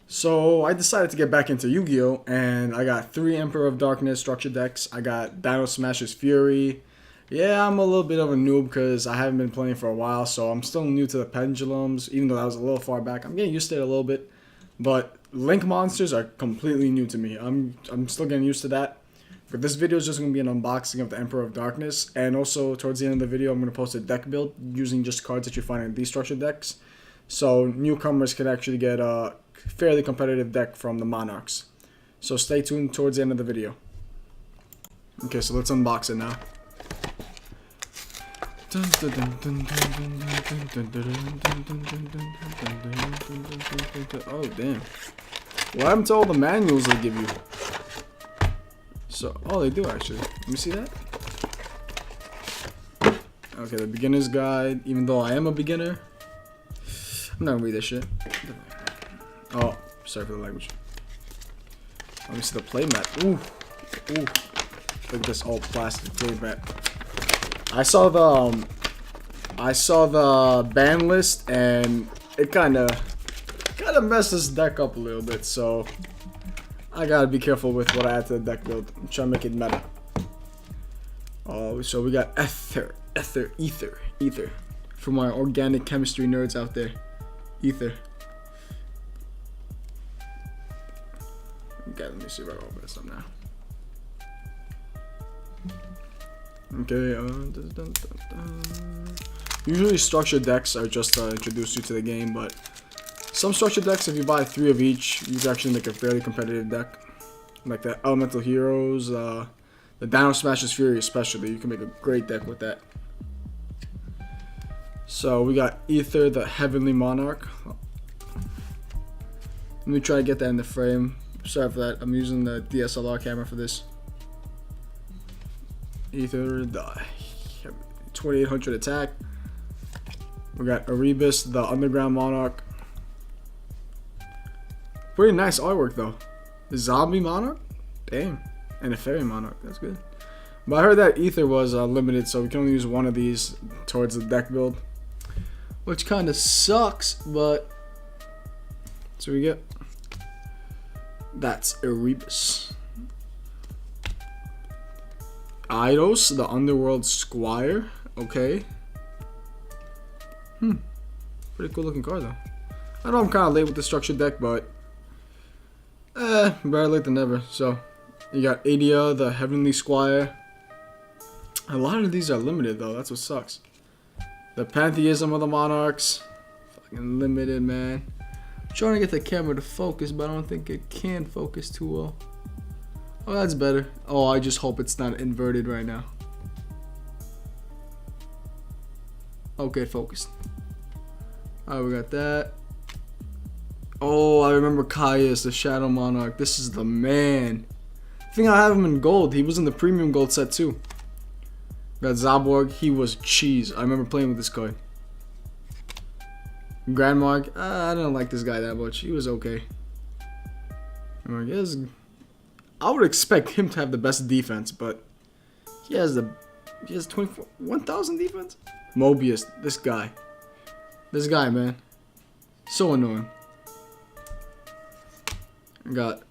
So I decided to get back into Yu-Gi-Oh! And I got 3 Emperor of Darkness structure decks. I got Dino Smasher's Fury. Yeah, I'm a little bit of a noob because I haven't been playing for a while, so I'm still new to the pendulums, even though that was a little far back. I'm getting used to it a little bit. But Link monsters are completely new to me. I'm still getting used to that. But this video is just going to be an unboxing of the Emperor of Darkness. And also, towards the end of the video, I'm going to post a deck build using just cards that you find in these structure decks. So newcomers can actually get a fairly competitive deck from the Monarchs. So stay tuned towards the end of the video. Okay, so let's unbox it now. Oh, damn. What happened to all the manuals they give you? So, oh, they do actually. Let me see that. Okay, the beginner's guide. Even though I am a beginner, I'm not gonna read this shit. Oh, sorry for the language. Let me see the playmat. Ooh, ooh. Look at this old plastic playmat. I saw the ban list and it kind of messed this deck up a little bit. So I gotta be careful with what I add to the deck build. I'm trying to make it meta. Oh, so we got ether. For my organic chemistry nerds out there. Ether. Okay, let me see if I can open this up now. Okay, usually structured decks are just to introduce you to the game, but some structured decks, if you buy 3 of each, you can actually make a fairly competitive deck. Like the Elemental Heroes, the Dino Smasher's Fury especially, you can make a great deck with that. So we got Ether, the Heavenly Monarch. Let me try to get that in the frame. Sorry for that, I'm using the DSLR camera for this. Ether, the 2800 attack. We got Erebus, the Underground Monarch. Pretty nice artwork though. The Zombie Monarch? Damn. And a Fairy Monarch, that's good. But I heard that Ether was limited, so we can only use 1 of these towards the deck build. Which kind of sucks, but so we get. That's Erebus. Eidos, the Underworld Squire. Okay. Pretty cool looking card though. I know I'm kind of late with the structured deck, but better late than never. So you got Adia, the Heavenly Squire. A lot of these are limited though. That's what sucks. The Pantheism of the Monarchs. Fucking limited, man. I'm trying to get the camera to focus, but I don't think it can focus too well. Oh, that's better. Oh, I just hope it's not inverted right now. Okay, focused. Alright, we got that. Oh, I remember Caius, the Shadow Monarch. This is the man. I think I have him in gold. He was in the premium gold set too. Got Zaborg. He was cheese. I remember playing with this card. Grandmark. I don't like this guy that much. He was okay. I would expect him to have the best defense, but he has 1,000 defense. Mobius, this guy, man, so annoying. We got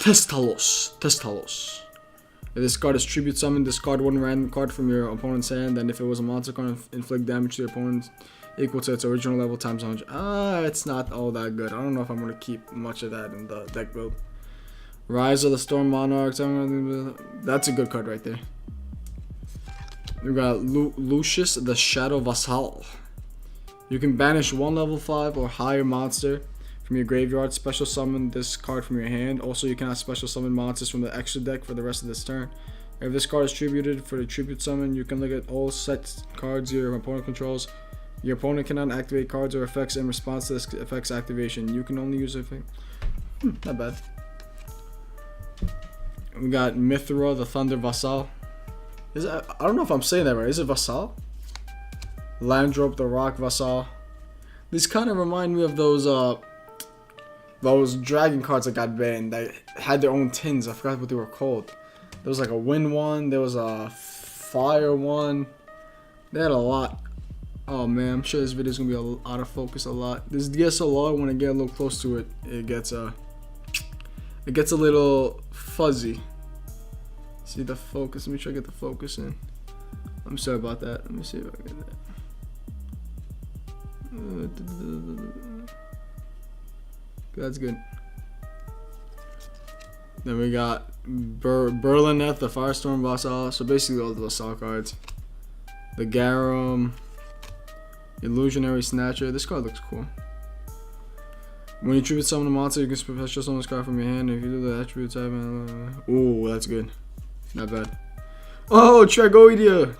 Testalos. If this card is tribute summon, discard 1 random card from your opponent's hand, and if it was a monster card, inflict damage to your opponent equal to its original level times 100. It's not all that good. I don't know if I'm gonna keep much of that in the deck build. Rise of the Storm Monarchs. That's a good card right there. We got Lucius, the Shadow Vassal. You can banish 1 level 5 or higher monster from your graveyard. Special summon this card from your hand. Also, you cannot special summon monsters from the extra deck for the rest of this turn. If this card is tributed for the tribute summon, you can look at all set cards your opponent controls. Your opponent cannot activate cards or effects in response to this effect's activation. You can only use effect. Not bad. We got Mithra, the Thunder Vassal. I don't know if I'm saying that right. Is it Vassal? Landrope, the Rock Vassal. These kind of remind me of those dragon cards that got banned. They had their own tins. I forgot what they were called. There was like a wind one. There was a fire one. They had a lot. Oh man, I'm sure this video is gonna be out of focus a lot. This gets so long when I get a little close to it, it gets a little fuzzy. See the focus? Let me try to get the focus in. I'm sorry about that. Let me see if I can get that. That's good. Then we got Berlineth, the Firestorm Vassal. So basically all the Vassal cards. The Garum, Illusionary Snatcher. This card looks cool. When you tribute summon a monster, you can special summon this card from your hand. If you do the attribute type, ooh, that's good. Not bad. Oh, Tragoedia.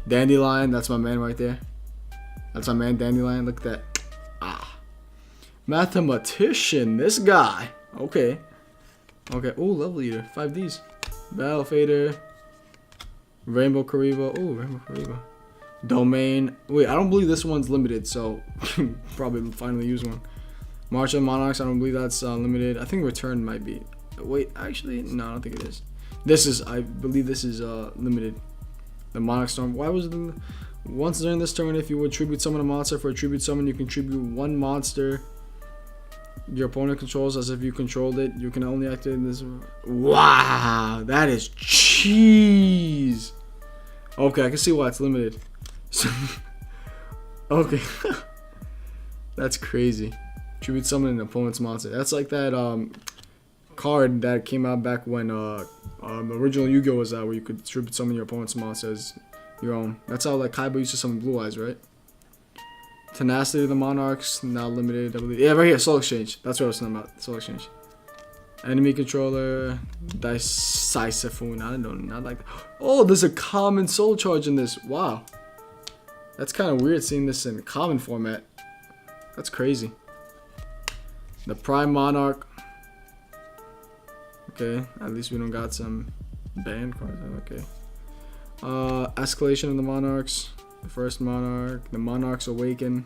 Dandelion, that's my man right there. That's my man, Dandelion. Look at that. Ah. Mathematician, this guy. Okay. Okay. Oh, level leader. 5Ds. Battle Fader. Rainbow Kariba. Oh, Rainbow Kariba. Domain. Wait, I don't believe this one's limited, so probably finally use one. March of Monarchs. I don't believe that's limited. I think Return might be. Wait, actually, no, I don't think it is. This is, I believe this is limited. The Monarch Storm. Why was it? Once during this turn, if you would tribute summon a monster, for a tribute summon, you can tribute one monster your opponent controls as if you controlled it. You can only activate this. Wow, that is cheese. Okay, I can see why it's limited. Okay, that's crazy. Tribute summon an opponent's monster. That's like that card that came out back when the original Yu-Gi-Oh was out, where you could tribute summon your opponent's monster as your own. That's how like Kaiba used to summon Blue Eyes, right? Tenacity of the Monarchs, now limited, I believe. Yeah, right here, Soul Exchange. That's what I was talking about. Soul Exchange. Enemy controller, Sisyphone. I don't know, not like that. Oh, there's a common soul charge in this. Wow. That's kind of weird seeing this in common format. That's crazy. The Prime Monarch. Okay, at least we don't got some banned cards. Okay. Escalation of the Monarchs. The first Monarch. The Monarchs Awaken.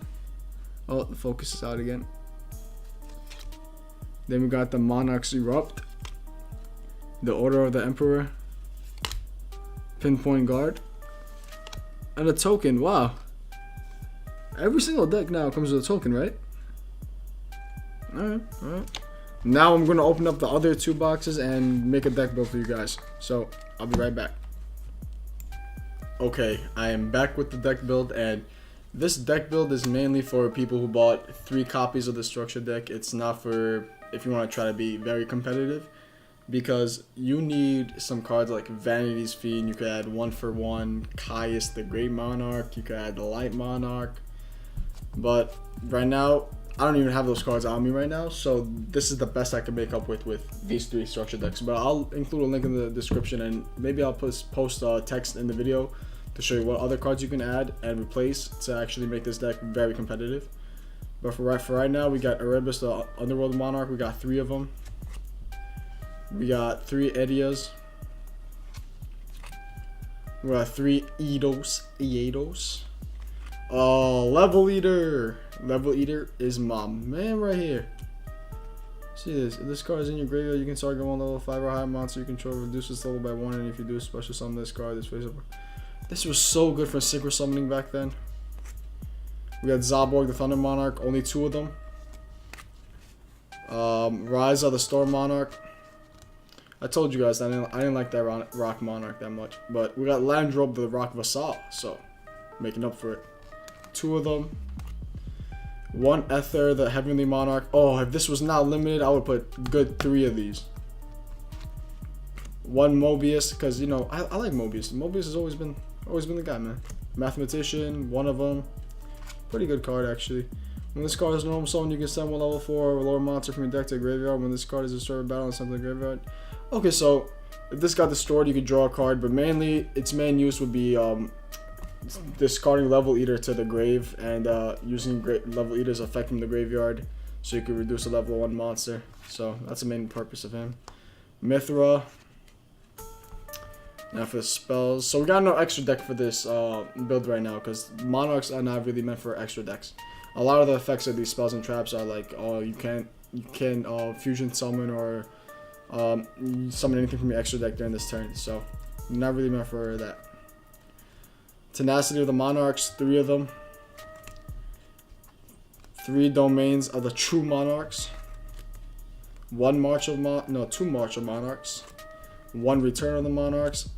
Oh, the focus is out again. Then we got the Monarchs Erupt. The Order of the Emperor. Pinpoint Guard. And a token. Wow. Every single deck now comes with a token, right? Alright, alright. Now I'm going to open up the other two boxes and make a deck build for you guys. So, I'll be right back. Okay, I am back with the deck build, and this deck build is mainly for people who bought 3 copies of the structure deck. It's not for if you want to try to be very competitive, because you need some cards like Vanity's Fiend. You could add 1-for-1, Caius the Great Monarch, you could add the Light Monarch, but right now I don't even have those cards on me right now, so this is the best I can make up with these 3 structure decks. But I'll include a link in the description, and maybe I'll post text in the video to show you what other cards you can add and replace to actually make this deck very competitive. But for right now, we got Erebus, the Underworld Monarch. We got 3 of them. We got 3 Edias. We got 3 Eados. Oh, Level Eater. Level Eater is my man right here. See this? If this card is in your graveyard, you can target one level 5 or higher monster you control, reduce this level by 1, and if you do a special summon this card, this face up. This was so good for synchro summoning back then. We got Zaborg, the Thunder Monarch, only 2 of them. Rise of the Storm Monarch. I told you guys that I didn't like that Rock Monarch that much, but we got Landrobe, the Rock Vassal, so making up for it. 2 of them. 1 Ether, the Heavenly Monarch. Oh, if this was not limited, I would put good 3 of these. 1 Mobius, because you know I like Mobius. Mobius has always been the guy, man. Mathematician, 1 of them. Pretty good card actually. When this card is normal summon, you can send 1 level 4 or lower monster from your deck to a graveyard. When this card is destroyed battle and sent to the graveyard. Okay, so if this got destroyed, you could draw a card, but mainly its main use would be discarding Level Eater to the grave and using Level Eater's effect from the graveyard, so you could reduce a level 1 monster. So that's the main purpose of him. Mithra. Now for the spells. So we got no extra deck for this build right now, because Monarchs are not really meant for extra decks. A lot of the effects of these spells and traps are like, oh, you can fusion summon or summon anything from your extra deck during this turn. So not really meant for that. Tenacity of the Monarchs, 3 of them. 3 domains of the true Monarchs. 2 March of Monarchs. 1 Return of the Monarchs.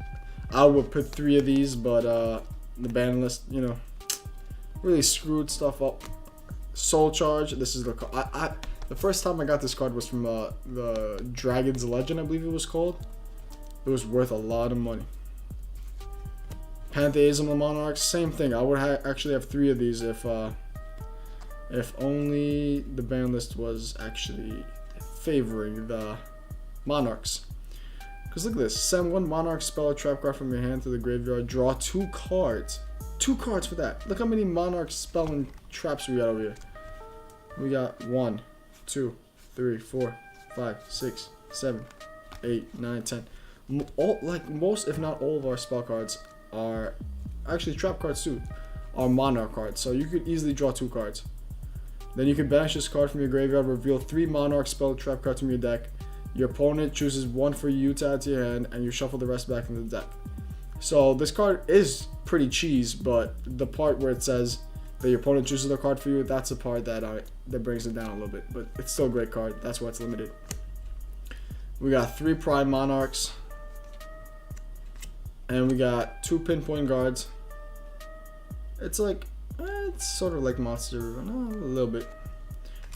I would put 3 of these, but the ban list, you know, really screwed stuff up. Soul Charge. This is the the first time I got this card was from the Dragon's Legend, I believe it was called. It was worth a lot of money. Pantheism of the Monarchs, same thing. I would actually have 3 of these if only the ban list was actually favoring the Monarchs. Because look at this. Send 1 Monarch spell or trap card from your hand to the graveyard. Draw 2 cards. 2 cards for that. Look how many Monarch spell and traps we got over here. We got 1, 2, 3, 4, 5, 6, 7, 8, 9, 10. All, like most, if not all of our spell cards are actually trap cards too. Are Monarch cards. So you could easily draw 2 cards. Then you can banish this card from your graveyard. Reveal 3 Monarch spell trap cards from your deck. Your opponent chooses 1 for you to add to your hand, and you shuffle the rest back into the deck. So this card is pretty cheese, but the part where it says that your opponent chooses the card for you, that's the part that that brings it down a little bit. But it's still a great card. That's why it's limited. We got 3 Prime Monarchs, and we got 2 Pinpoint Guards. It's like it's sort of like Monster, no, a little bit,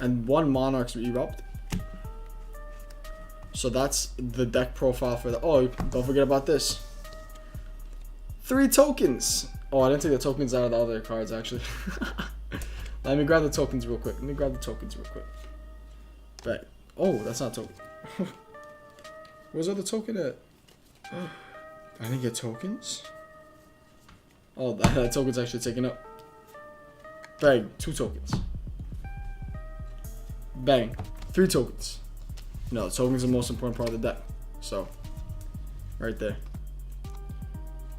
and 1 Monarch's Erupt. So that's the deck profile for the. Oh, don't forget about this. 3 tokens. Oh, I didn't take the tokens out of the other cards actually. Let me grab the tokens real quick. But oh, that's not a token. Where's the other token at? I didn't get tokens. Oh, that token's actually taken up. Bang, 2 tokens. Bang, 3 tokens. No, the tokens are the most important part of the deck. So, right there.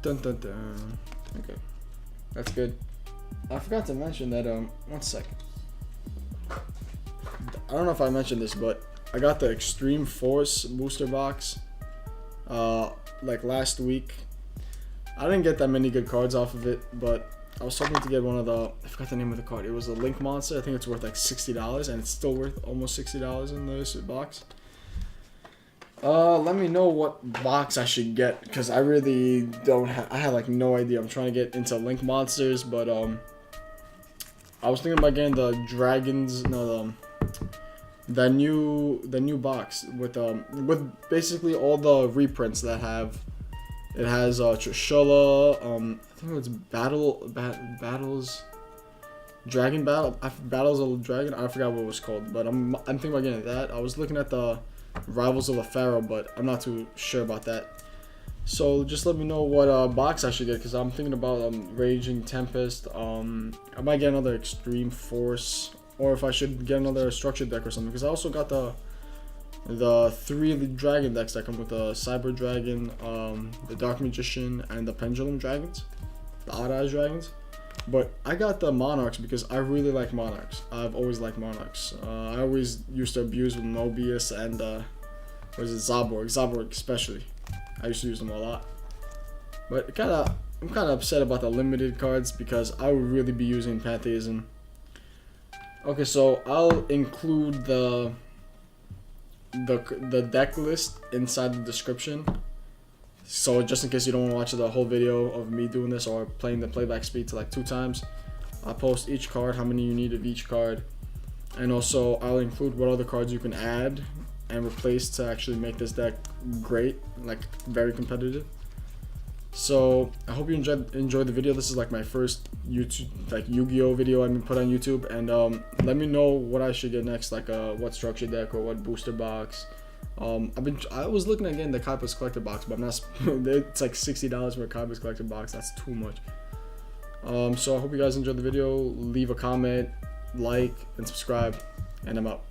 Dun dun dun. Okay, that's good. I forgot to mention that. 1 second. I don't know if I mentioned this, but I got the Extreme Force booster box. Like last week. I didn't get that many good cards off of it, but I was hoping to get one of the. I forgot the name of the card. It was a Link Monster. I think it's worth like $60, and it's still worth almost $60 in this box. Let me know what box I should get, because I really don't have. I have like no idea. I'm trying to get into Link Monsters, but I was thinking about getting the Dragons. No, the new box with basically all the reprints that have. It has Trishula, I think it's Battles Dragon Battles of the Dragon. I forgot what it was called, but I'm thinking about getting that. I was looking at the Rivals of the Pharaoh, but I'm not too sure about that. So just let me know what box I should get, because I'm thinking about Raging Tempest. I might get another Extreme Force, or if I should get another structured deck or something, because I also got the 3 dragon decks that come with the Cyber Dragon, the Dark Magician, and the Pendulum Dragons, the Odd Eyes Dragons. But I got the Monarchs because I really like Monarchs. I've always liked Monarchs. I always used to abuse with Mobius and what is it, Zaborg especially. I used to use them a lot. But I'm kind of upset about the limited cards, because I would really be using Pantheism. Okay, so I'll include the deck list inside the description, so just in case you don't want to watch the whole video of me doing this or playing the playback speed to like 2 times, I'll post each card, how many you need of each card, and also I'll include what other cards you can add and replace to actually make this deck great, like very competitive. So I hope you enjoyed the video. This is like my first YouTube, like Yu-Gi-Oh video I've been put on YouTube, and let me know what I should get next, like what structure deck or what booster box. I was looking at getting the Caius collector box, but I'm not. It's like $60 for a Caius collector box. That's too much. So I hope you guys enjoyed the video. Leave a comment, like, and subscribe, and I'm out.